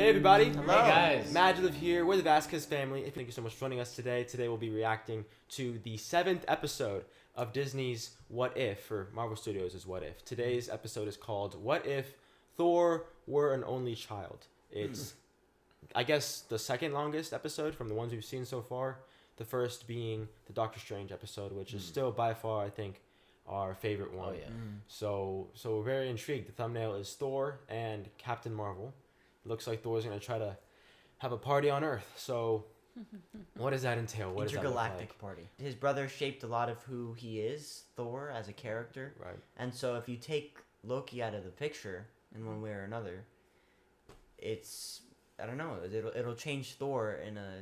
Hey everybody. Hello. Hey guys. MaJeliv here. We're the Vasquez family. Thank you so much for joining us today. Today we'll be reacting to the 7th episode of Disney's What If, or Marvel Studios' What If. Today's episode is called What If Thor Were an Only Child. It's, I guess, the second longest episode from the ones we've seen so far. The first being the Doctor Strange episode, which is still by far, I think, our favorite one. Oh yeah. So we're very intrigued. The thumbnail is Thor and Captain Marvel. It looks like Thor's gonna try to have a party on Earth. So what does that entail? What does that look like? Intergalactic party. His brother shaped a lot of who he is, Thor, as a character. Right. And so if you take Loki out of the picture in one way or another, it's, I don't know, it'll change Thor in a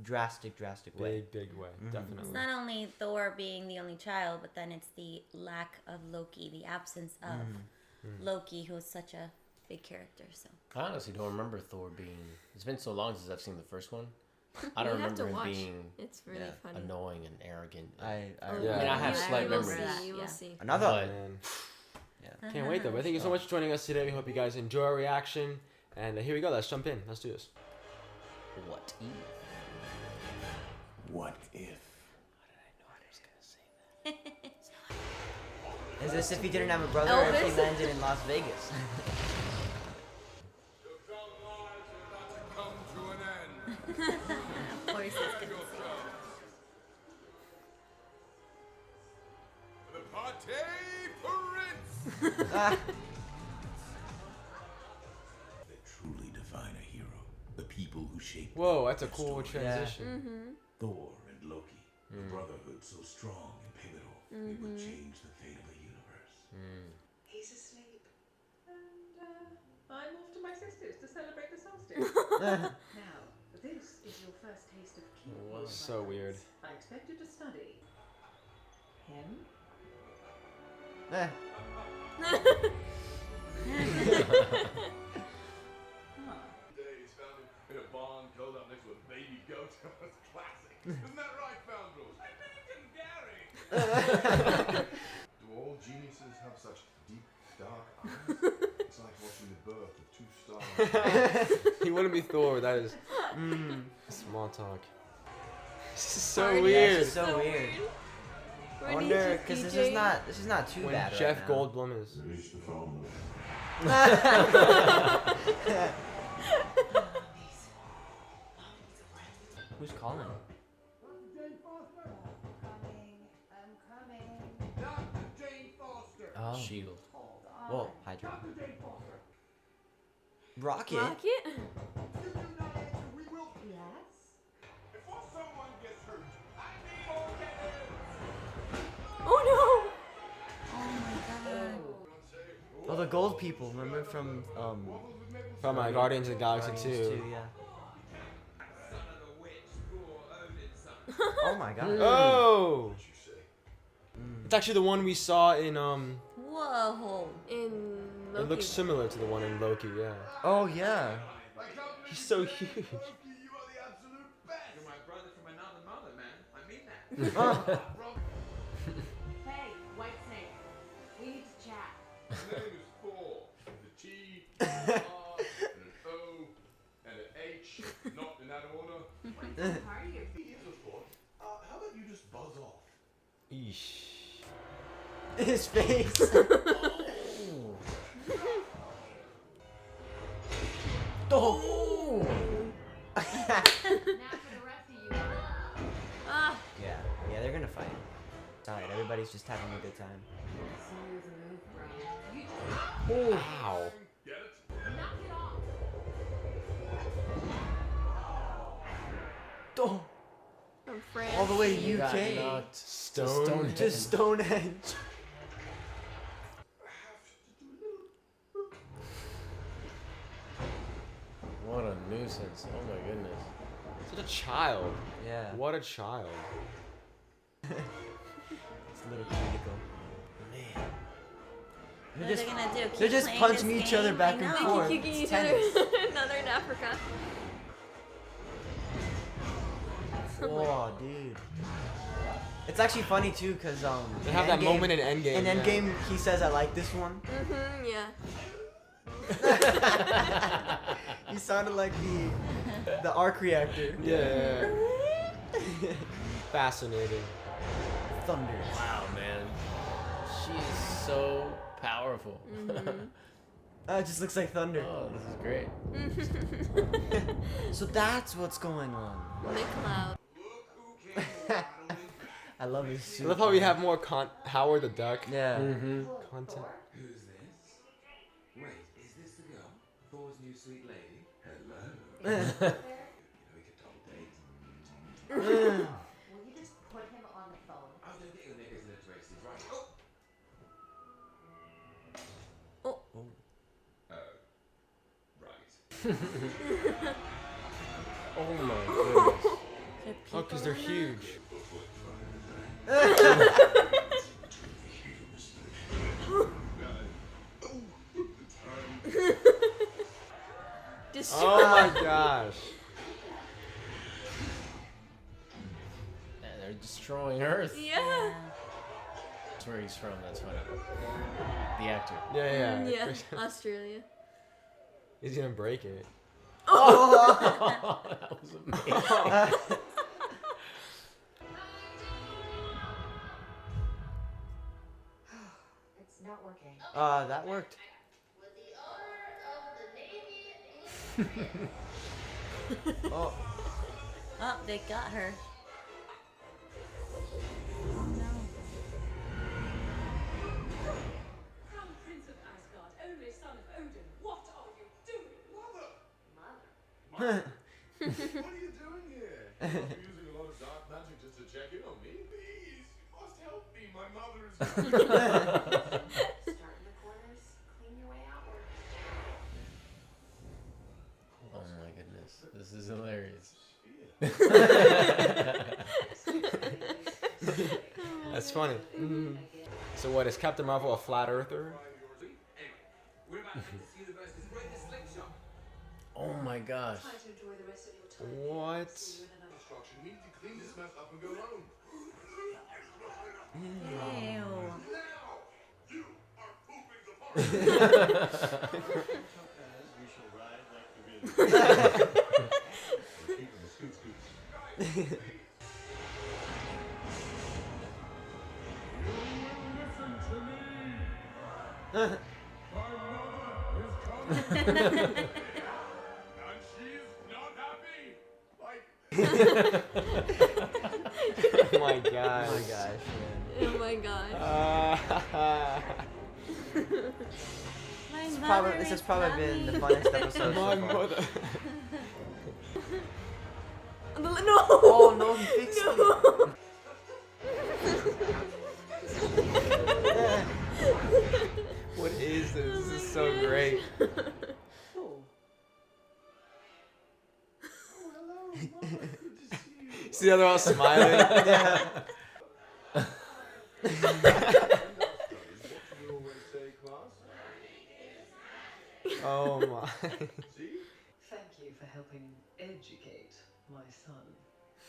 drastic way. Big way, definitely. It's not only Thor being the only child, but then it's the lack of Loki, the absence of Loki, who is such a big character. So I honestly don't remember Thor being. It's been so long since I've seen the first one. I don't remember him being It's really funny. annoying and arrogant. I Yeah. mean, I have slight will memories. see, you will Yeah. see. Another. Man. Can't wait though. But thank you so much for joining us today. We hope you guys enjoy our reaction. And here we go. Let's jump in. Let's do this. What if? What if? How did I know I was gonna say that? Is this if he didn't have a brother or if he landed in Las Vegas? of course it's gonna The party prince! That truly define a hero. The people who shape. Whoa, that's a their cool story. transition. Thor and Loki, a brotherhood so strong and pivotal, it would change the fate of the universe. He's asleep. And I'm off to my sister's to celebrate the solstice. Now, this is your first taste of kingdom. Wow. So weird. I expect you to study him. He's found him in a barn curled up next to a baby goat. That's classic. Isn't that right, Foundrels? I think Gary! Do all geniuses have such deep, dark eyes? It's like watching the birth of two stars. He wouldn't be Thor. That is small talk. This is so Already weird. It's so weird. I wonder, because this is not too When bad Jeff right now. Goldblum is. Reach the phone. Who's calling? I'm coming. Dr. Jane Foster! Oh. Shield. Whoa, Hydra. Rocket? Rocket? You do not answer, we will. Yes? Before someone gets hurt, I need all get Oh Oh, the gold people, remember from From Guardians of the Galaxy Guardians 2. 2, yeah. Oh my god. Oh! It's actually the one we saw in Whoa. no! In Loki. It looks similar to the one in Loki, yeah. Oh yeah. He's so huge. You are the absolute best! You're my brother from another mother, man. I mean that. Hey, White Snake. We need to chat. His name is Thor. The T, an R, and an O, and an H. Not in that order. When's the party? Here's a thought. How about you just buzz off? Eesh. His face. Oh. Now for the rest of you. Ah, Yeah, they're gonna fight. It's alright, everybody's just having a good time. Smooth move, bro. You just Ow. Get it? knock it off. Oh, from France. all the way Got UK knocked Stone. to Stonehenge. What a nuisance! Oh my goodness. Such a child. Yeah, What a child. it's a little critical. Man. What are they gonna do? They're Keep just playing punching this each game? other back I and know. forth. Kicking It's each other. tennis. Another in Africa. Whoa, dude. It's actually funny too, cause They have that moment in Endgame. In yeah. Endgame, he says, "I like this one." Yeah. He sounded like the arc reactor. Yeah. Fascinating. Thunder. Wow, man. She is so powerful. It just looks like thunder. Oh, this is great. So that's what's going on. The cloud. I love his suit. I love how we have more Howard the Duck. Yeah. Content. Who's this? Wait, is this the girl? Thor's new sweet lady? Hello. We could double date. Will you just put him on the phone? I don't get your knickers in the twists, right? Oh. Right. Oh my goodness. Oh, because they're huge. Destroy. Oh my gosh. Man, they're destroying Earth. Yeah. That's where he's from. That's funny. The actor. Yeah. Yeah. Australia. He's gonna break it. Oh, that was amazing. It's not working. That worked. Oh. Oh, they got her. Crown Prince of Asgard, only son of Odin, what are you doing? Mother! What are you doing here? You're using a lot of dark magic just to check in on me? Please, you must help me. My mother is. Start in the corners, clean your way outward. Oh my goodness. This is hilarious. That's funny. So what, is Captain Marvel a flat earther? We're about to make this universe's greatest slingshot. Oh my gosh. Try to enjoy the rest of your time. What? See you in another. Destruction. We need to clean this mess up and go home. Ew. Now, you are pooping the party. We shall ride like the wind. Keep them scoot scoots. Guys, please. Listen to me. My mother is coming. And she's not happy. Like, Oh my Oh gosh. my gosh, man. Oh my gosh. My This has probably been the funnest episode so My far. mother. No. Oh no, he fixed What is this? This is so great. See how they're all smiling? Yeah. We always say, class. Oh my. See? Thank you for helping educate my son.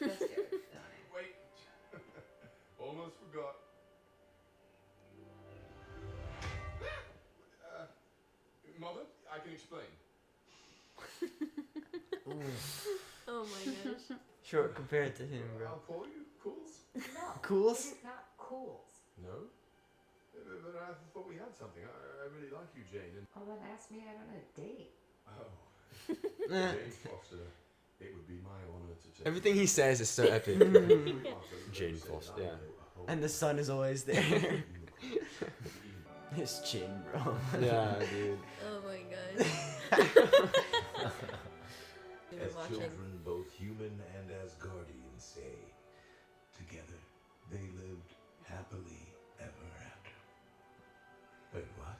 Let's go, darling. Wait. Almost forgot. Mother, I can explain. Oh my gosh. Short compared to him, bro. I'll call you Cools. No, Cools? it is not cools. No? But I thought we had something. I really like you, Jane. And Oh, then ask me out on a date. oh, Jane Foster, it would be my honor to take. Everything he says is so epic. Jane Jane Foster, yeah. And the sun is always there. His chin, bro. Yeah, dude. Oh my gosh. We're As watching. children, both human and Asgardian say, together they lived happily ever after. Wait, what?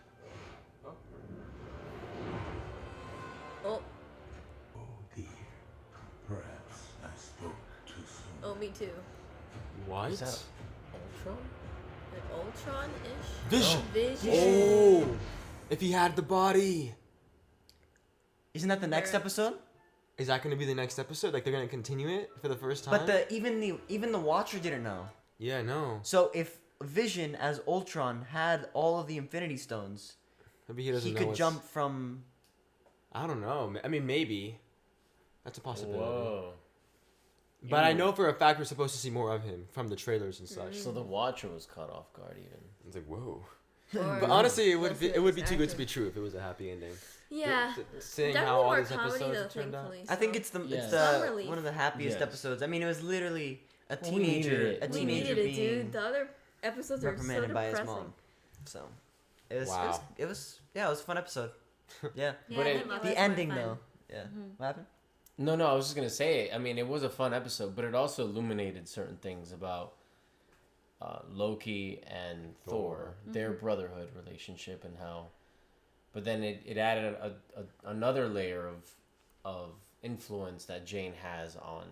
Oh, Oh dear. Perhaps I spoke too soon. oh, me too. What? Is that Ultron? An Ultron-ish? Vision. Vision. Oh, if he had the body. Isn't that the next Where- episode? Is that going to be the next episode? Like they're going to continue it for the first time? But even the Watcher didn't know. Yeah, no. So if Vision as Ultron had all of the Infinity Stones, Maybe he doesn't he know could what's- jump from I don't know. I mean, maybe. That's a possibility. Whoa. But I know for a fact we're supposed to see more of him from the trailers and such. So the Watcher was caught off guard even. It's like, whoa. Or But honestly, it let's would see be too good to actor. be true if it was a happy ending. Yeah. Seeing Definitely how all more these comedy episodes though, have turned out. thankfully. I think so. it's the Yes. it's Some the relief. one of the happiest Yes. episodes. I mean, it was literally a Well, we needed teenager, it. a We We teenager needed it, being dude. The other episodes are so reprimanded by his depressing. mom. So it was Wow. it was yeah, it was a fun episode. Yeah. Yeah, But I it- think it was The more ending fun. though. Yeah. Mhm. What happened? No, I was just gonna say. I mean, it was a fun episode, but it also illuminated certain things about Loki and Thor, their brotherhood relationship, and how. But then it added another layer of influence that Jane has on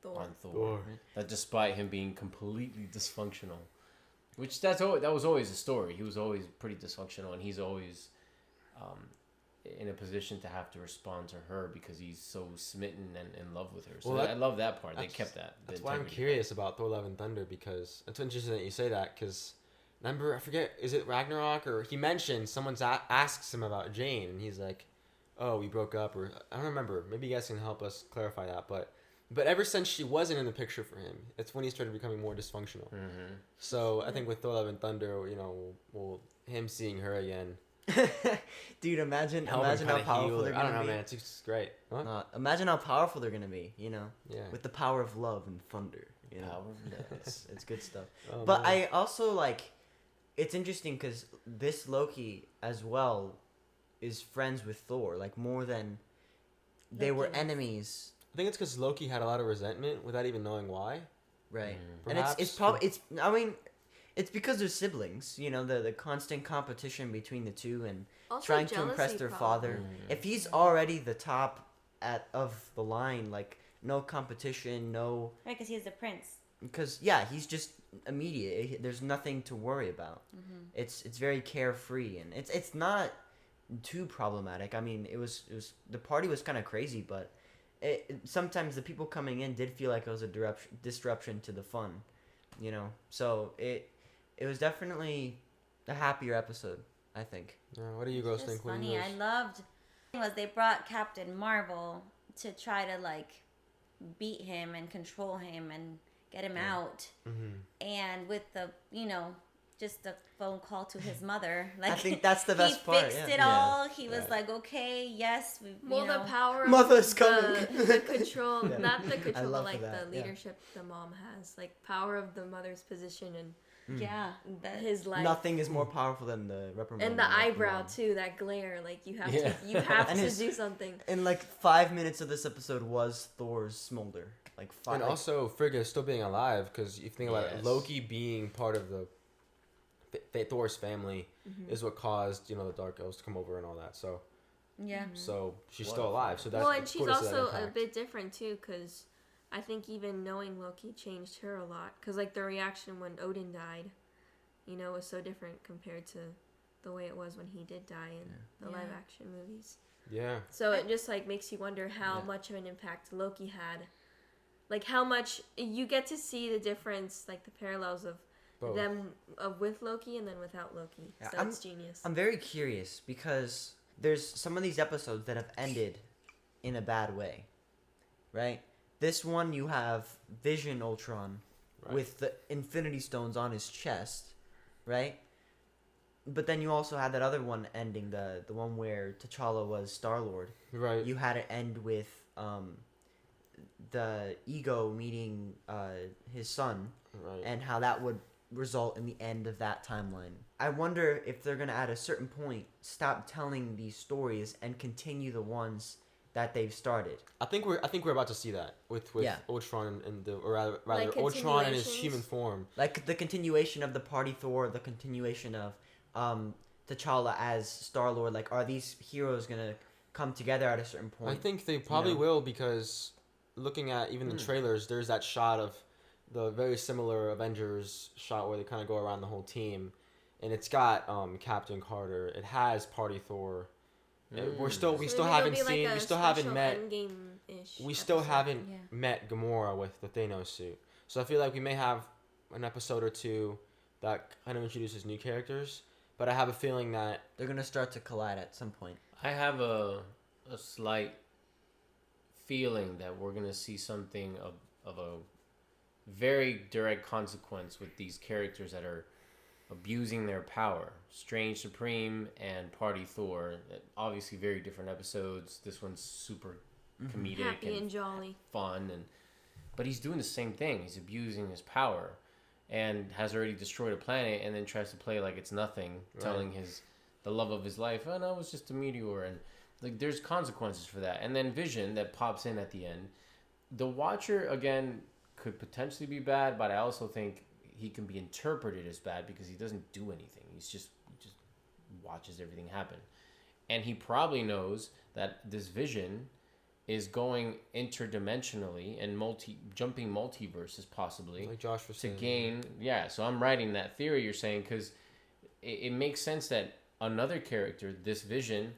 Thor. Thor. That despite him being completely dysfunctional, which that was always a story. He was always pretty dysfunctional, and he's always in a position to have to respond to her because he's so smitten and in love with her. So Well, I love that part. They that's- kept that. the That's why I'm integrity. curious about Thor: Love and Thunder, because it's interesting that you say that. Because remember, I forget, is it Ragnarok, or he mentioned someone's asks him about Jane, and he's like, "Oh, we broke up," or I don't remember. Maybe you guys can help us clarify that. But ever since she wasn't in the picture for him, it's when he started becoming more dysfunctional. Mm-hmm. So I think with Thor: Love and Thunder, well, him seeing her again, Dude, imagine help him how kinda powerful heal they're her. I gonna don't know, be. man. It's just great. Huh? Imagine how powerful they're gonna be. You know, Yeah. with the power of love and thunder. You know, Power of love. it's good stuff. Oh, But man. I also like, it's interesting because this Loki as well is friends with Thor, like more than they were Loki. enemies, I think it's because Loki had a lot of resentment without even knowing why. right? Mm. And it's Perhaps. probably I mean, it's because they're siblings. You know, the constant competition between the two and Also trying to impress jealousy, their probably. father. Mm. If he's already the top of the line, like no competition, no. Right, because he's the prince. Because yeah, he's just immediate. There's nothing to worry about. Mm-hmm. It's very carefree and it's not too problematic. I mean, it was the party was kind of crazy, but sometimes the people coming in did feel like it was a disruption to the fun, you know. So it was definitely a happier episode, I think. Yeah, what do you girls It's think? just What do funny. you I guys- loved was they brought Captain Marvel to try to like beat him and control him and get him out. Mhm. And with the just the phone call to his mother, like I think that's the best part. He fixed Yeah. it all. He was Yeah. like, okay, yes, we. Well, the power of Mother's coming. the control, Yeah. not the control, love but like that, the yeah. leadership the mom has, like power of the mother's position and Yeah, that his life. Nothing is more powerful than the reprimand. And the of the eyebrow mom. too, that glare, like you have Yeah. to, you have And to his- do something. In like 5 minutes of this episode was Thor's smolder. Like 5. And also Frigga still being alive, because if you think about it, Yes. Loki being part of the Thor's family is what caused the Dark Elves to come over and all that. So yeah. so she's What still a alive. So that's Well, and it's she's cool to see that also a impact. bit different too, because I think even knowing Loki changed her a lot. Because like the reaction when Odin died, was so different compared to the way it was when he did die in the Yeah. live action movies. Yeah. So it just like makes you wonder how Yeah. much of an impact Loki had. Like how much you get to see the difference, like the parallels of Both. them with Loki and then without Loki. Yeah, So it's genius. I'm very curious because there's some of these episodes that have ended in a bad way, right? This one you have Vision Ultron Right. with the Infinity Stones on his chest, right? But then you also had that other one ending, the one where T'Challa was Star-Lord. Right. You had it end with the Ego meeting his son, Right. and how that would result in the end of that timeline. I wonder if they're gonna at a certain point stop telling these stories and continue the ones that they've started. I think we're about to see that with Yeah. Ultron and or rather Like Ultron in his continuations? human form. Like the continuation of the Party Thor, the continuation of T'Challa as Star-Lord. Like, are these heroes gonna come together at a certain point? I think they probably know? will, because looking at even the trailers, there's that shot of the very similar Avengers shot where they kind of go around the whole team, and it's got Captain Carter. It has Party Thor. We still So maybe haven't there'll be, seen. like, We a still haven't special met. Endgame-ish We still episode. haven't Yeah. met Gamora with the Thanos suit. So I feel like we may have an episode or two that kind of introduces new characters. But I have a feeling that They're gonna start to collide at some point. I have a a slight feeling that we're gonna see something of a very direct consequence with these characters that are abusing their power. Strange Supreme and Party Thor, obviously very different episodes. This one's super comedic Happy and jolly. fun, but he's doing the same thing. He's abusing his power and has already destroyed a planet, and then tries to play like it's nothing, telling the love of his life, oh no, it was just a meteor, and like there's consequences for that. And then Vision that pops in at the end. The Watcher again could potentially be bad, but I also think he can be interpreted as bad because he doesn't do anything. He just watches everything happen. And he probably knows that this Vision is going interdimensionally and jumping multiverses possibly, like Josh was to saying. gain. Yeah, so I'm writing that theory you're saying, because it makes sense that another character, this Vision,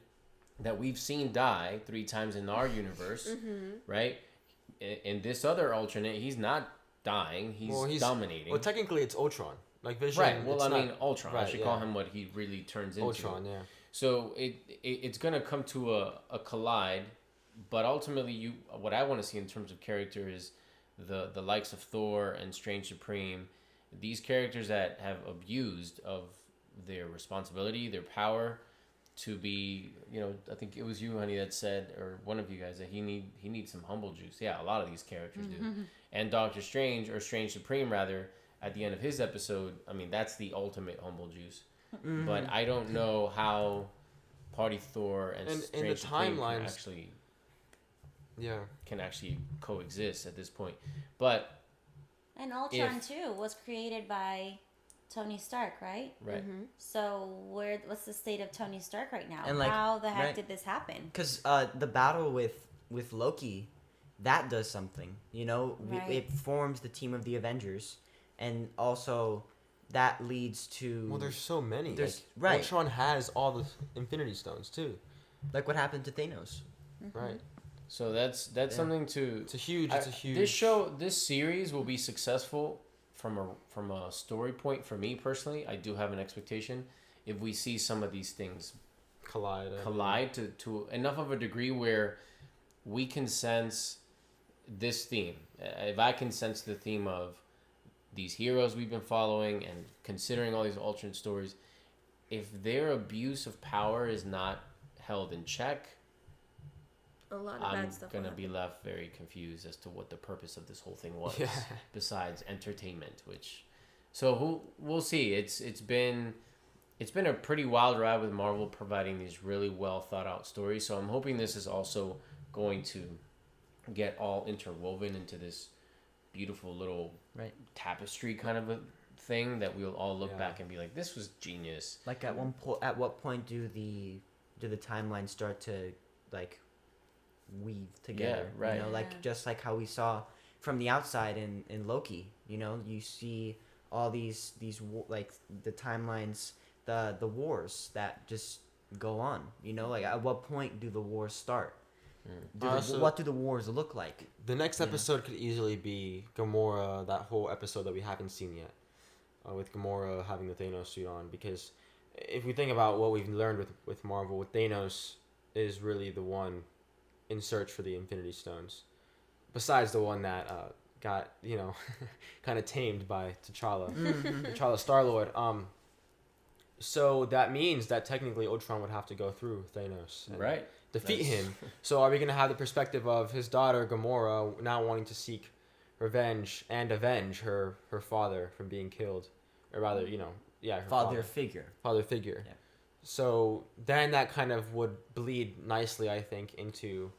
that we've seen die 3 times in our universe, right? In this other alternate, he's not dying. He's dominating. Well, technically, it's Ultron. Like Vision. Right. Well, I mean, Ultron. Right, I should call him what he really turns into. Ultron, yeah. So it's gonna come to a collide, but ultimately, what I want to see in terms of character is the likes of Thor and Strange Supreme, these characters that have abused of their responsibility, their power, to be, I think it was you, honey, that said, or one of you guys, that he needs some humble juice. Yeah, a lot of these characters do. And Doctor Strange, or Strange Supreme rather, at the end of his episode, I mean, that's the ultimate humble juice. But I don't know how Party Thor and Strange the Supreme timelines can actually coexist at this point. But And Ultron too was created by Tony Stark, right? Right. So what's the state of Tony Stark right now? And, like, how the heck right. did this happen? Because the battle with Loki, that does something. Right. It forms the team of the Avengers, and also that leads to. Well, there's so many. Right. Ultron has all the Infinity Stones too. Like what happened to Thanos. Right. So that's something to. It's a huge. This series will be successful from a story point. For me personally, I do have an expectation if we see some of these things collide to enough of a degree where we can sense this theme. If I can sense the theme of these heroes we've been following and considering all these alternate stories, if their abuse of power is not held in check, A lot of I'm bad stuff. gonna be left very confused as to what the purpose of this whole thing was, besides entertainment. We'll see. It's been a pretty wild ride with Marvel providing these really well thought out stories. So I'm hoping this is also going to get all interwoven into this beautiful little tapestry kind of a thing that we'll all look back and be like, this was genius. Like at what point do the timelines start to like weave together? Yeah, right. Just like how we saw from the outside in Loki. You see all these like the timelines, the wars that just go on. Like at what point do the wars start? What do the wars look like? The next episode could easily be Gamora, that whole episode that we haven't seen yet, with Gamora having the Thanos suit on. Because if we think about what we've learned with Marvel, with Thanos is really the one in search for the Infinity Stones, besides the one that got kind of tamed by T'Challa, T'Challa Star-Lord. So that means that technically Ultron would have to go through Thanos. And defeat him. So are we going to have the perspective of his daughter Gamora now wanting to seek revenge and avenge her father from being killed, or rather, her father figure. Yeah. So then that kind of would bleed nicely, I think, into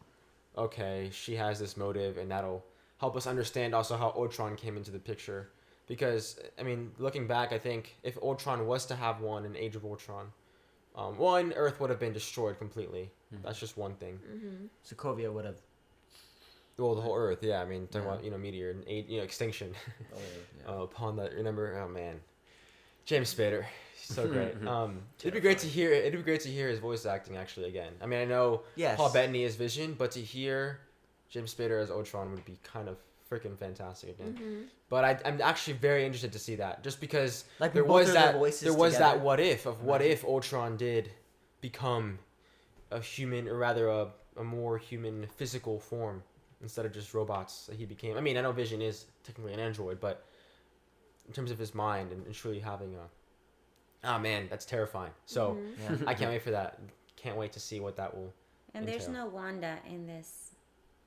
she has this motive, and that'll help us understand also how Ultron came into the picture. Because I mean, looking back, I think if Ultron was to have one in Age of Ultron, one, Earth would have been destroyed completely. That's just one thing. Sokovia would have. Well, the whole Earth, yeah. I mean, talking about meteor and extinction. Upon that, remember? Oh man, James Spader, he's so great. It'd be great to hear. It'd be great to hear his voice acting actually again. I mean, I know Paul Bettany as Vision, but to hear James Spader as Ultron would be kind of freaking fantastic again. But I'm actually very interested to see that, just because there was that what if Ultron did become a human, or rather a more human physical form instead of just robots that he became. I mean, I know Vision is technically an android, but in terms of his mind and truly having a, man, that's terrifying. So Yeah. I can't wait for that. Can't wait to see what that will. And there's entail. no Wanda in this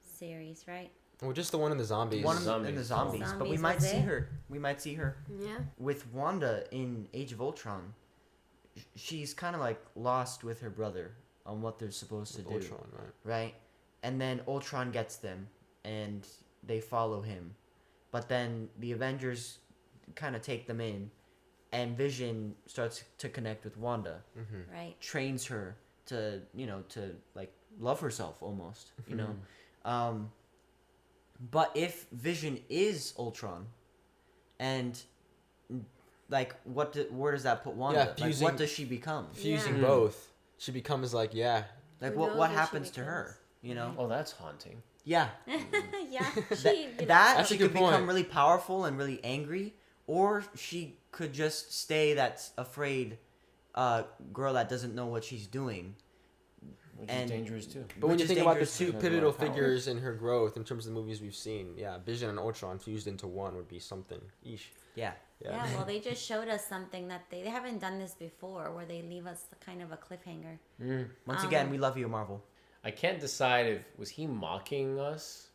series, right? Well, just the one in the zombies. One Zombies. in the zombies, but we Zombies might was see it? her. We might see her Yeah. with Wanda in Age of Ultron. She's kind of like lost with her brother on what they're supposed to do, Ultron, right? right? And then Ultron gets them, and they follow him. But then the Avengers kind of take them in, and Vision starts to connect with Wanda, Mm-hmm. Right. trains her to, to like love herself almost, But if Vision is Ultron, and like where does that put Wanda? Yeah, Like, fusing- what does she become? Fusing Yeah. both, she becomes like, yeah. Like Who what knows what what she happens to her? Oh, that's haunting. Yeah, Yeah. that That's she a good could become point. really powerful and really angry, or she could just stay that afraid girl that doesn't know what she's doing. Which And- is dangerous too. But when Which you is think about the dangerous two too. Has a lot pivotal of power. figures in her growth in terms of the movies we've seen, yeah, Vision and Ultron fused into one would be something. Eesh. Yeah. Yeah, well, they just showed us something that they haven't done this before, where they leave us kind of a cliffhanger. Once again, we love you, Marvel. I can't decide if was he mocking us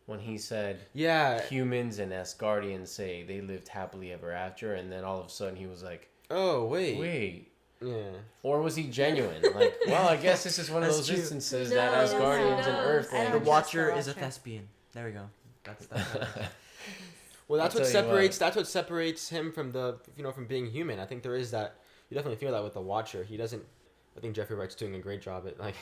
when he said Yeah. humans and Asgardians say they lived happily ever after, and then all of a sudden he was like, Oh wait. wait. Yeah. Or was he genuine? Like, well, I guess this is one of That's those true. instances No, that I don't Asgardians and know. Earth. I The don't trust Watcher the is a Watcher. thespian. There we go. That's Well, that's I'll what tell you separates. That's what separates him from from being human. I think there is that. You definitely feel that with the Watcher. He doesn't. I think Jeffrey Wright's doing a great job at like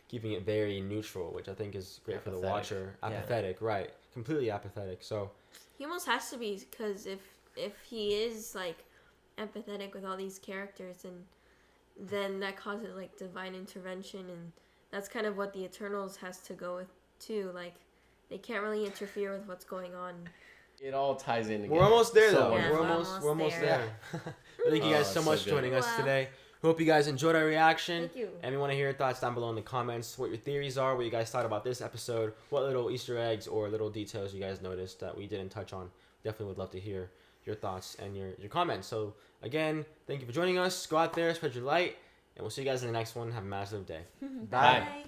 keeping it very neutral, which I think is great for the Apathetic. Watcher. Yeah. Apathetic, right? Completely apathetic. So He almost has to be, because if he is like empathetic with all these characters, and then that causes like divine intervention, and that's kind of what the Eternals has to go with too. Like they can't really interfere with what's going on. It all ties in together. we're almost there, So though. Yeah, we're we're almost almost there. Thank you guys Oh, so so much for good. joining us Wow. today. Hope you guys enjoyed our reaction. Thank you. And we want to hear your thoughts down below in the comments. What your theories are, what you guys thought about this episode, what little Easter eggs or little details you guys noticed that we didn't touch on. Definitely would love to hear your thoughts and your comments. So again, thank you for joining us. Go out there, spread your light, and we'll see you guys in the next one. Have a massive day. Bye. Bye.